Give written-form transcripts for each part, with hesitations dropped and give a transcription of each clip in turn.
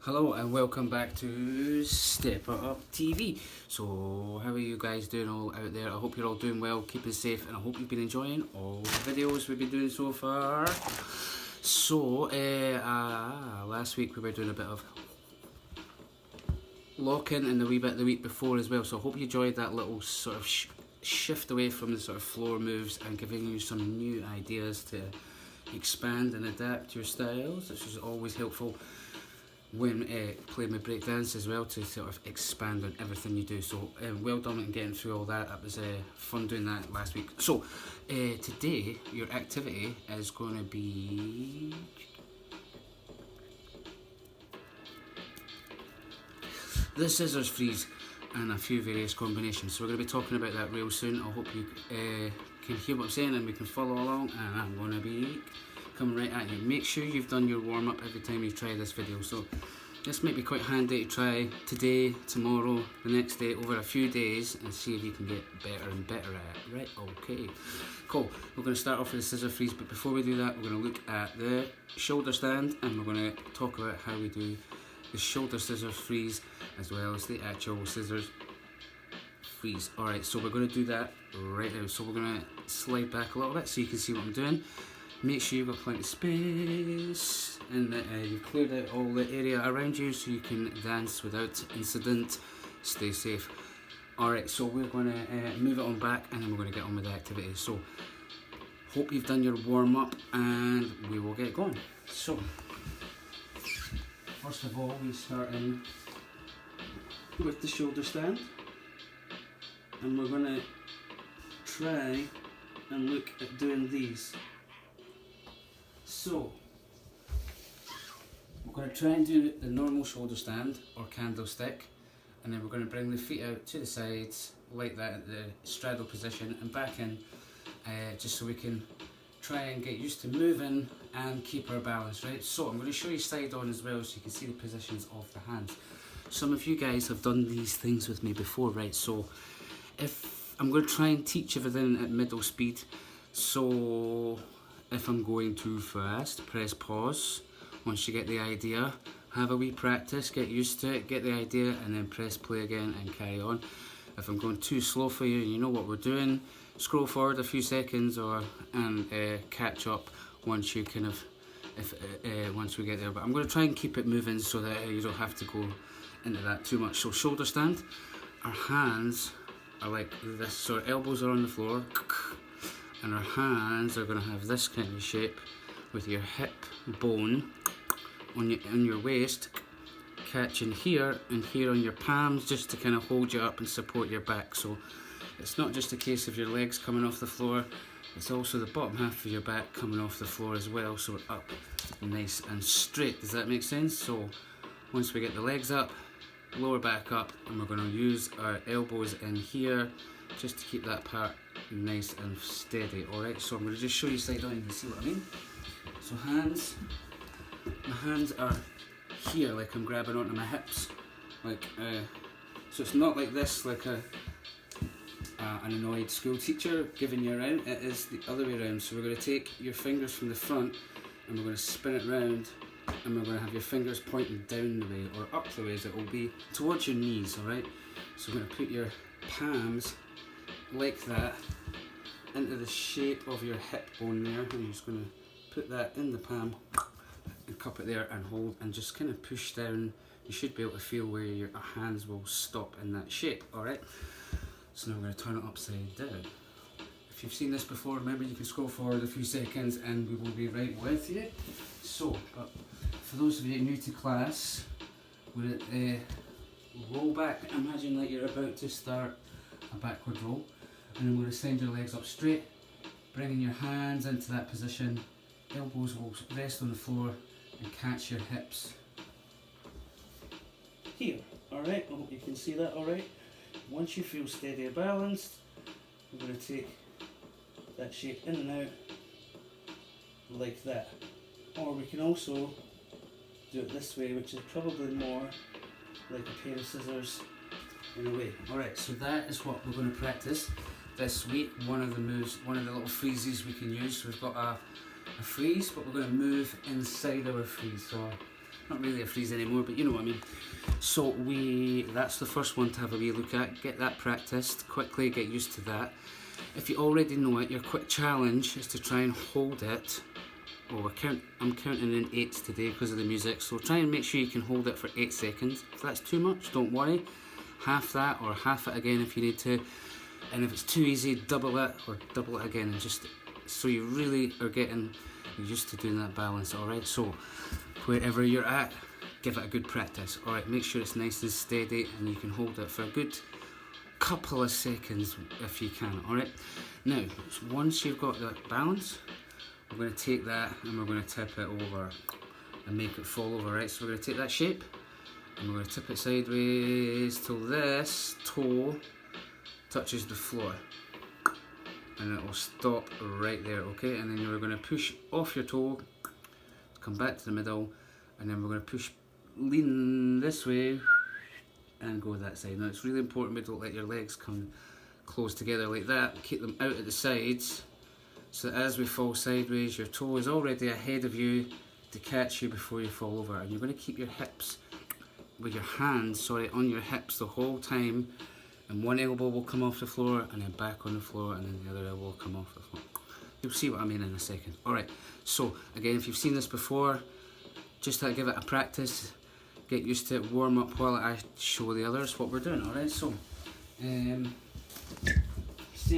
Hello and welcome back to Step Up TV. So how are you guys doing all out there? I hope you're all doing well, keeping safe, and I hope you've been enjoying all the videos we've been doing so far. So last week we were doing a bit of lock-in and the wee bit the week before as well. So I hope you enjoyed that little sort of shift away from the sort of floor moves and giving you some new ideas to expand and adapt your styles, which is always helpful when playing with breakdance as well, to sort of expand on everything you do. So well done on getting through all that. It was fun doing that last week. So today your activity is going to be the scissors freeze and a few various combinations. So we're going to be talking about that real soon. I hope you can hear what I'm saying and we can follow along, and I'm going to be coming right at you. Make sure you've done your warm-up every time you try this video. So this might be quite handy to try today, tomorrow, the next day, over a few days, and see if you can get better and better at it. Right, okay. Cool. We're going to start off with the scissor freeze, but before we do that, we're going to look at the shoulder stand, and we're going to talk about how we do the shoulder scissors freeze as well as the actual scissors freeze. Alright, so we're going to do that right now. So we're going to slide back a little bit so you can see what I'm doing. Make sure you've got plenty of space and that you've cleared out all the area around you so you can dance without incident. Stay safe. Alright, so we're going to move it on back and then we're going to get on with the activity. So, hope you've done your warm up and we will get going. So, first of all, we start in with the shoulder stand, and we're going to try and look at doing these. So, we're going to try and do the normal shoulder stand or candlestick, and then we're going to bring the feet out to the sides like that at the straddle position and back in, just so we can try and get used to moving and keep our balance, right? So I'm going to show you side on as well so you can see the positions of the hands. Some of you guys have done these things with me before, right? So if I'm going to try and teach everything at middle speed, so if I'm going too fast, press pause. Once you get the idea, have a wee practice, get used to it, get the idea, and then press play again and carry on. If I'm going too slow for you and you know what we're doing, scroll forward a few seconds and catch up once you kind of once we get there. But I'm going to try and keep it moving so that you don't have to go into that too much. So shoulder stand, our hands are like this, so our elbows are on the floor, and our hands are going to have this kind of shape with your hip bone on your waist, catching here and here on your palms, just to kind of hold you up and support your back. So it's not just a case of your legs coming off the floor, it's also the bottom half of your back coming off the floor as well, so we're up nice and straight. Does that make sense? So once we get the legs up, lower back up, and we're going to use our elbows in here just to keep that part nice and steady. Alright, so I'm going to just show you side on, you can see what I mean. So hands, my hands are here, like I'm grabbing onto my hips, like so it's not like this, like an annoyed school teacher giving you around. It is the other way around. So we're going to take your fingers from the front and we're going to spin it round, and we're going to have your fingers pointing down the way or up the way, as it will be towards your knees. Alright, so we're going to put your palms like that into the shape of your hip bone there, and you're just going to put that in the palm and cup it there and hold and just kind of push down. You should be able to feel where your hands will stop in that shape. Alright, so now we're going to turn it upside down. If you've seen this before, remember you can scroll forward a few seconds and we will be right with you. So, but for those of you new to class, we'll roll back. Imagine like you're about to start a backward roll, and then we're going to send your legs up straight, bringing your hands into that position. Elbows will rest on the floor and catch your hips here. Alright, I hope you can see that. Alright, once you feel steady and balanced, we're going to take that shape in and out like that. Or we can also do it this way, which is probably more like a pair of scissors in a way. Alright, so that is what we're going to practice this week. One of the moves, one of the little freezes we can use. So we've got a freeze, but we're going to move inside our freeze. So not really a freeze anymore, but you know what I mean. So that's the first one to have a wee look at. Get that practiced quickly, get used to that. If you already know it, your quick challenge is to try and hold it. Well, I'm counting in 8s today because of the music, so try and make sure you can hold it for 8 seconds. If that's too much, don't worry. Half that or half it again if you need to. And if it's too easy, double it or double it again, and just so you really are getting used to doing that balance. Alright, so wherever you're at, give it a good practice. Alright, make sure it's nice and steady and you can hold it for a good couple of seconds if you can. Alright, now once you've got that balance, we're going to take that and we're going to tip it over and make it fall over. Right, so we're going to take that shape and we're going to tip it sideways till this toe touches the floor, and it will stop right there. Okay, and then you're going to push off your toe, come back to the middle, and then we're going to push, lean this way and go that side. Now it's really important we don't let your legs come close together like that. Keep them out at the sides, so that as we fall sideways, your toe is already ahead of you to catch you before you fall over. And you're going to keep your hips, with your hands, on your hips the whole time. And one elbow will come off the floor and then back on the floor, and then the other elbow will come off the floor. You'll see what I mean in a second. Alright, so again, if you've seen this before, just to give it a practice, get used to it, warm up while I show the others what we're doing. Alright, so same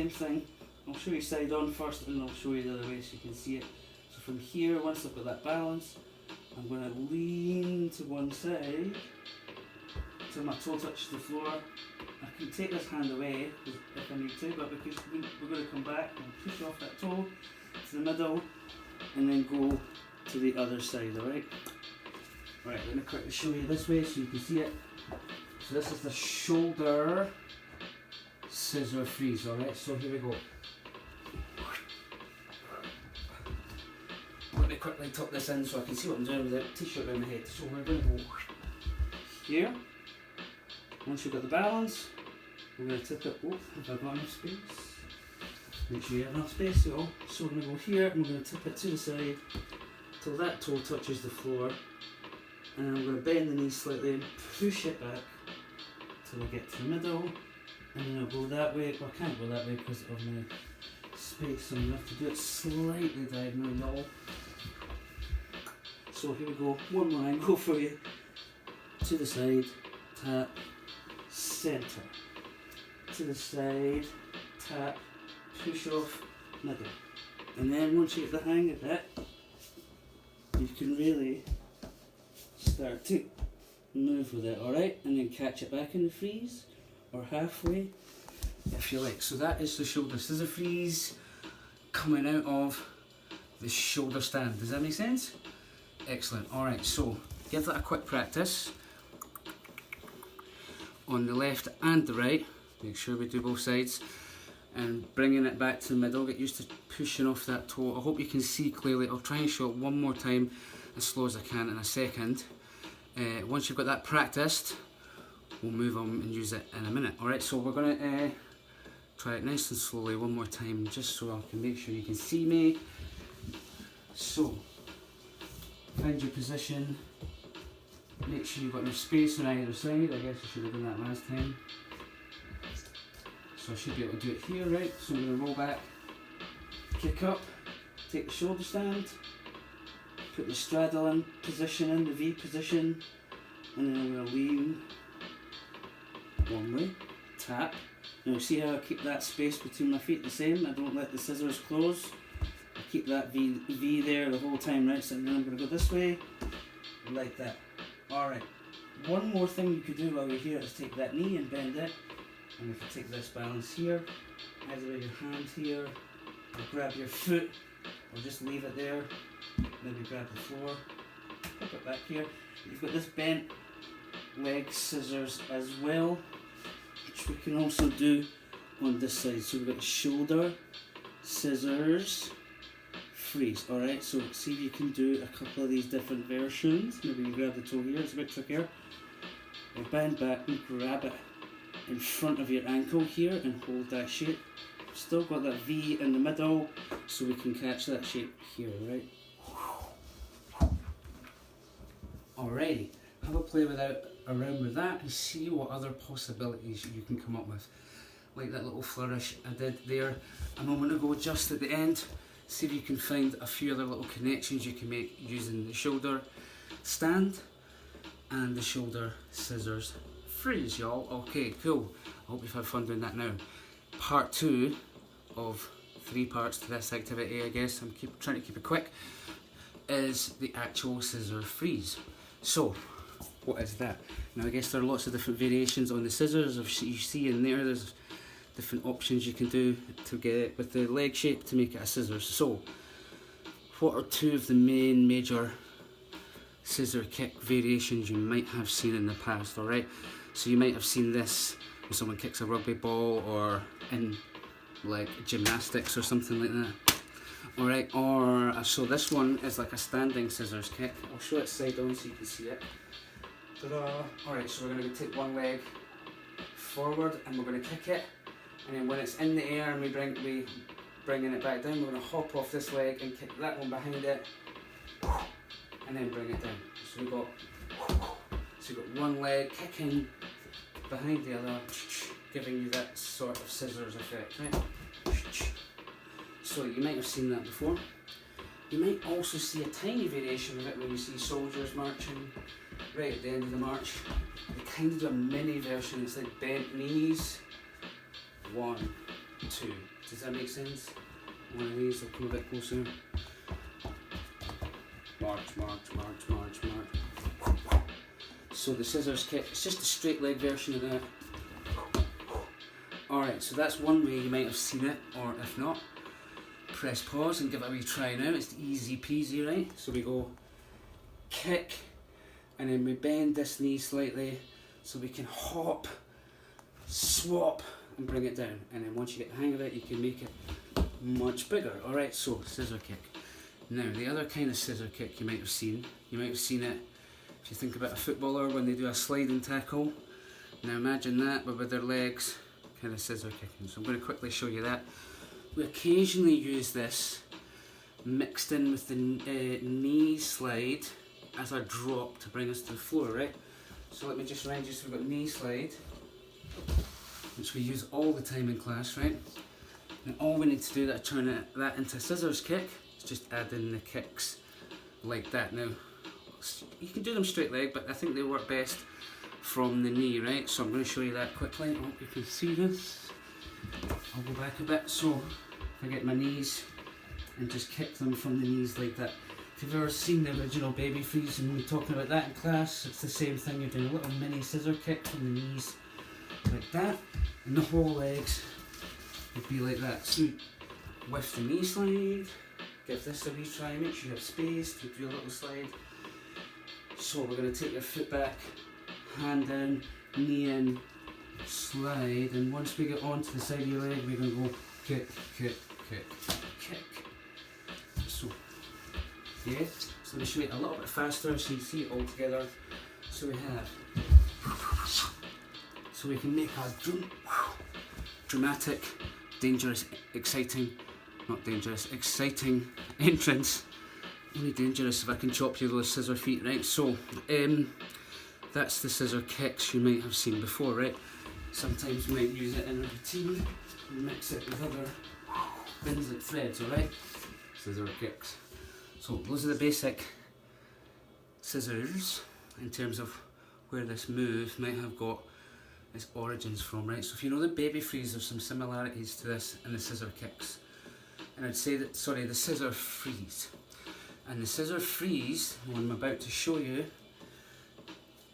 thing. I'll show you side on first and I'll show you the other way so you can see it. So from here, once I've got that balance, I'm going to lean to one side till my toe touches the floor. I can take this hand away if I need to, but because we're going to come back and push off that toe to the middle and then go to the other side, alright? Right, let me quickly show you this way so you can see it. So this is the shoulder scissor freeze, alright? So here we go. Let me quickly tuck this in so I can see what I'm doing with the t-shirt around my head. So we're going to go here. Once you've got the balance, we're going to tip it. Oh, have I got enough space? Make sure you have enough space, so we're going to go here and we're going to tip it to the side till that toe touches the floor. And I'm going to bend the knee slightly and push it back till I get to the middle. And then I'll go that way. Well, I can't go that way because of my space, so I'm going to have to do it slightly diagonal, y'all. So here we go. One more angle for you. To the side, tap, centre, to the side, tap, push off, middle. And then once you get the hang of it, you can really start to move with it, alright? And then catch it back in the freeze, or halfway, if you like. So that is the shoulder scissor freeze coming out of the shoulder stand. Does that make sense? Excellent. Alright, so give that a quick practice. On the left and the right, make sure we do both sides, and bringing it back to the middle. Get used to pushing off that toe. I hope you can see clearly. I'll try and show it one more time as slow as I can in a second. Once you've got that practiced, we'll move on and use it in a minute. Alright, so we're going to try it nice and slowly one more time, just so I can make sure you can see me. So, find your position. Make sure you've got enough space on either side. I guess I should have done that last time. So I should be able to do it here, right? So I'm going to roll back, kick up, take the shoulder stand, put the straddle in position, in the V position, and then I'm going to lean one way, tap. Now see how I keep that space between my feet the same? I don't let the scissors close. I keep that V there the whole time, right? So then I'm going to go this way, like that. Alright, one more thing you could do while you're here is take that knee and bend it. And if you take this balance here, either with your hand here, or grab your foot, or just leave it there, maybe grab the floor, pop it back here. You've got this bent leg scissors as well, which we can also do on this side. So we've got shoulder, scissors, freeze. Alright, so see if you can do a couple of these different versions. Maybe you grab the toe here, it's a bit trickier. Or bend back and grab it in front of your ankle here and hold that shape. Still got that V in the middle, so we can catch that shape here, right? Alrighty, have a play around with that and see what other possibilities you can come up with. Like that little flourish I did there a moment ago just at the end. See if you can find a few other little connections you can make using the shoulder stand and the shoulder scissors freeze, y'all. Okay, cool. I hope you've had fun doing that now. Part 2 of 3 parts to this activity, I guess. I'm trying to keep it quick. Is the actual scissor freeze. So, what is that? Now, I guess there are lots of different variations on the scissors. You see in there's different options you can do to get it with the leg shape to make it a scissors. So, what are 2 of the main major scissor kick variations you might have seen in the past, alright? So you might have seen this when someone kicks a rugby ball or in like gymnastics or something like that. Alright, or so this one is like a standing scissors kick. I'll show it side on so you can see it. Ta-da! Alright, so we're going to take one leg forward and we're going to kick it, and then when it's in the air and we bringing it back down, we're going to hop off this leg and kick that one behind it, and then bring it down. So we've got one leg kicking behind the other, giving you that sort of scissors effect, right? So you might have seen that before. You might also see a tiny variation of it when you see soldiers marching right at the end of the march. They kind of do a mini version. It's like bent knees. 1, 2. Does that make sense? One of these, I'll come a bit closer. March, march, march, march, march. So the scissors kick, it's just a straight leg version of that. Alright, so that's one way you might have seen it, or if not, press pause and give it a wee try now. It's easy peasy, right? So we go kick, and then we bend this knee slightly so we can hop, swap, and bring it down. And then once you get the hang of it, you can make it much bigger. Alright, so scissor kick. Now, the other kind of scissor kick you might have seen it if you think about a footballer when they do a sliding tackle. Now imagine that, but with their legs kind of scissor kicking. So I'm going to quickly show you that. We occasionally use this mixed in with the knee slide as a drop to bring us to the floor, right? So let me just remind you, so we've got knee slide, which we use all the time in class, right? And all we need to do to turn that into a scissors kick is just add in the kicks like that. Now, you can do them straight leg, but I think they work best from the knee, right? So I'm going to show you that quickly. I hope you can see this. I'll go back a bit. So if I get my knees and just kick them from the knees like that. If you've ever seen the original Baby Freeze and we're talking about that in class, it's the same thing. You're doing a little mini scissor kick from the knees like that, and the whole legs would be like that. So with the knee slide, give this a wee try, make sure you have space to do a little slide. So we're going to take your foot back, hand down, knee in, slide, and once we get onto the side of your leg, we're going to go kick, kick, kick, kick. So, yeah, so let me show you a little bit faster so you see it all together. So we have, so we can make a dramatic, dangerous, exciting, not dangerous, exciting entrance. Only dangerous if I can chop you those scissor feet, right? So, that's the scissor kicks you might have seen before, right? Sometimes we might use it in a routine and mix it with other things like threads, alright? Scissor kicks. So those are the basic scissors in terms of where this move might have got its origins from, right? So if you know the Baby Freeze, there's some similarities to this and the scissor kicks. And I'd say that, sorry, the scissor freeze. And the scissor freeze, the one I'm about to show you,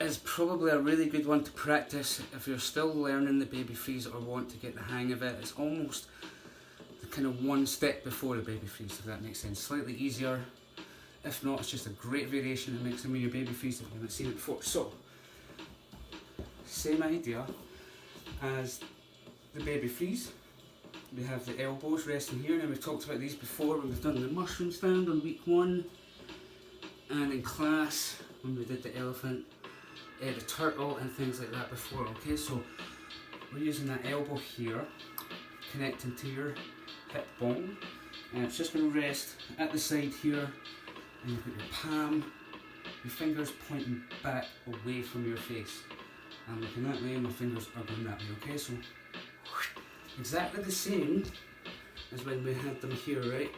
is probably a really good one to practice if you're still learning the Baby Freeze or want to get the hang of it. It's almost the kind of one step before the Baby Freeze, if that makes sense. Slightly easier. If not, it's just a great variation that makes them your Baby Freeze if you haven't seen it before. So, same idea as the Baby Freeze. We have the elbows resting here. Now we've talked about these before when we've done the mushroom stand on week 1, and in class when we did the elephant, the turtle and things like that before. Okay, so we're using that elbow here, connecting to your hip bone, and it's just going to rest at the side here, and you've got your palm your fingers pointing back away from your face. I'm looking that way and my fingers are going that way, okay? So exactly the same as when we had them here, right?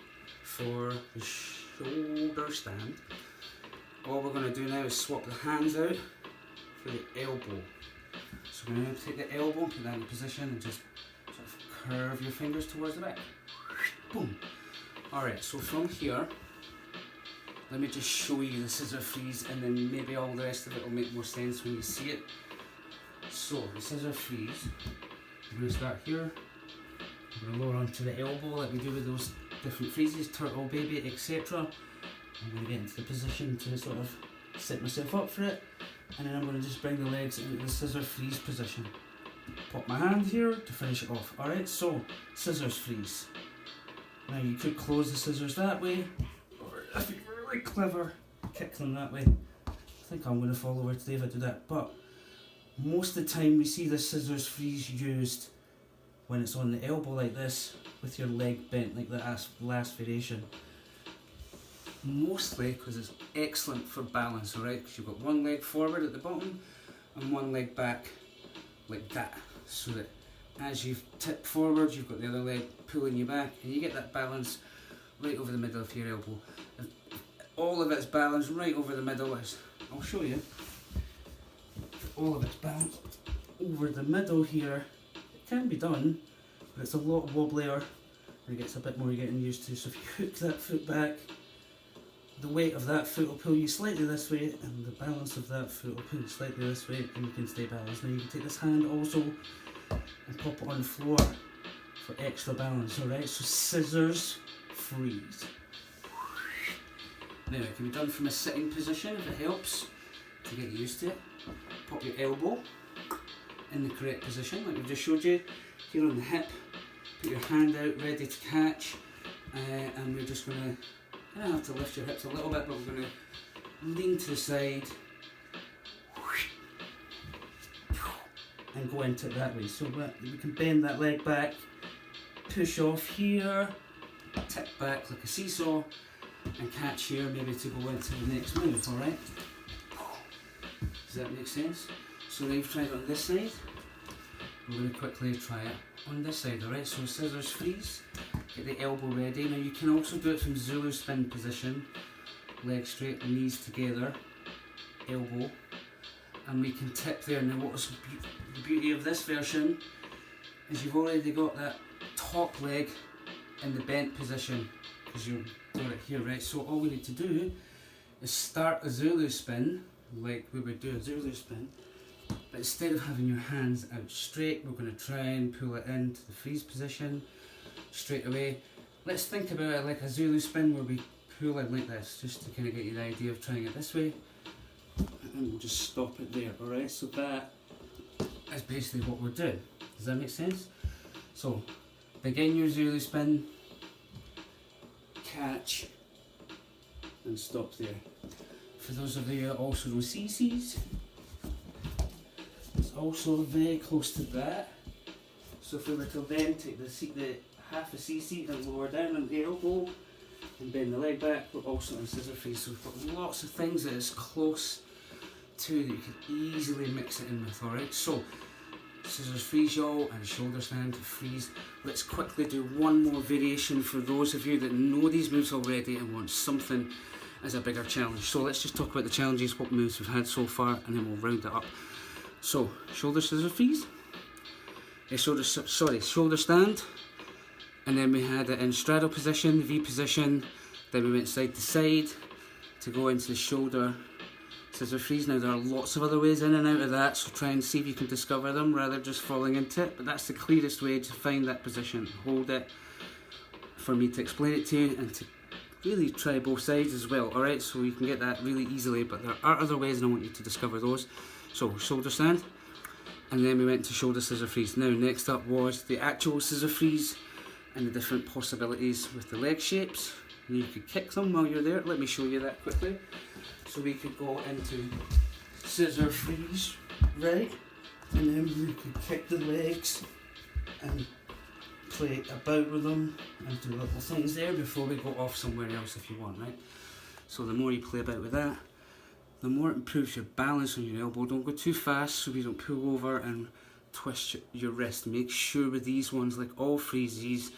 For the shoulder stand. All we're going to do now is swap the hands out for the elbow. So we're going to take the elbow, put that in position and just sort of curve your fingers towards the back. Boom. Alright, so from here, let me just show you the scissor freeze and then maybe all the rest of it will make more sense when you see it. So, the scissor freeze, I'm going to start here, I'm going to lower onto the elbow like we do with those different freezes, turtle, baby, etc. I'm going to get into the position to sort of set myself up for it, and then I'm going to just bring the legs into the scissor freeze position. Pop my hand here to finish it off. Alright, so scissors freeze. Now you could close the scissors that way, or if you're really clever, kick them that way. I think I'm going to fall over today if I do that, but most of the time we see the scissors freeze used when it's on the elbow like this, with your leg bent like the last variation. Mostly because it's excellent for balance, alright? Because you've got one leg forward at the bottom and one leg back like that, so that as you tip forward you've got the other leg pulling you back and you get that balance right over the middle of your elbow. If all of it's balanced right over the middle, I'll show you. If all of it's balanced over the middle here, it can be done, but it's a lot wobblier and it gets a bit more getting used to. So if you hook that foot back, the weight of that foot will pull you slightly this way and the balance of that foot will pull you slightly this way and you can stay balanced. Now you can take this hand also and pop it on the floor for extra balance, alright? So scissors freeze. Now it can be done from a sitting position if it helps to get used to it. Pop your elbow in the correct position like we just showed you. Here on the hip, put your hand out ready to catch, and we're just going to, you don't have to lift your hips a little bit, but we're going to lean to the side and go into it that way. So we can bend that leg back, push off here, tip back like a seesaw, and catch here maybe to go into the next move, alright? Does that make sense? So now you've tried it on this side, we're going to quickly try it on this side, alright? So scissors freeze, get the elbow ready. Now you can also do it from Zulu spin position, legs straight, knees together, elbow, and we can tip there. Now what's the beauty of this version is you've already got that top leg in the bent position because you've got it here, right? So all we need to do is start a Zulu spin like we would do a Zulu spin, but instead of having your hands out straight, we're going to try and pull it into the freeze position straight away. Let's think about it like a Zulu spin where we pull it like this, just to kind of get you the idea of trying it this way, and we'll just stop it there, alright? So that is basically what we're doing. Does that make sense? So begin your Zulu spin, catch, and stop there. For those of you that also know CCs, it's also very close to that. So if we were to then take the half a CC and lower down on the elbow and bend the leg back, we're also on scissor freeze. So we've got lots of things that is close to that you can easily mix it in with, alright? So scissors freeze y'all and shoulder stand to freeze. Let's quickly do one more variation for those of you that know these moves already and want something as a bigger challenge. So let's just talk about the challenges, what moves we've had so far, and then we'll round it up. So shoulder scissor freeze, shoulder stand, and then we had it in straddle position, V position, then we went side to side to go into the shoulder scissor freeze. Now there are lots of other ways in and out of that, so try and see if you can discover them rather than just falling into it, but that's the clearest way to find that position. Hold it for me to explain it to you and to really try both sides as well, alright? So you can get that really easily, but there are other ways and I want you to discover those. So shoulder stand, and then we went to shoulder scissor freeze. Now next up was the actual scissor freeze and the different possibilities with the leg shapes. And you could kick them while you're there. Let me show you that quickly. So we could go into scissor freeze, right? And then we could kick the legs and play about with them and do little things there before we go off somewhere else if you want, right? So the more you play about with that, the more it improves your balance on your elbow. Don't go too fast so you don't pull over and twist your wrist. Make sure with these ones, like all freezes,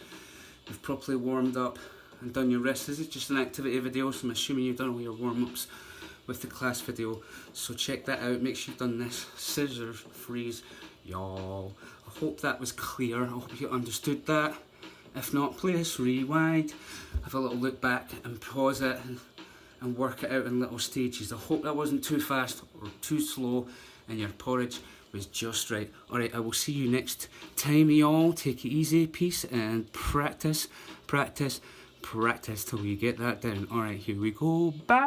you've properly warmed up and done your wrist. This is just an activity video, so I'm assuming you've done all your warm-ups with the class video, so check that out. Make sure you've done this scissors freeze, y'all. I hope that was clear. I hope you understood that. If not, please rewind, have a little look back and pause it and work it out in little stages. I hope that wasn't too fast or too slow and your porridge was just right. Alright, I will see you next time, y'all. Take it easy, peace, and practice, practice, practice till you get that down. Alright, here we go. Bye!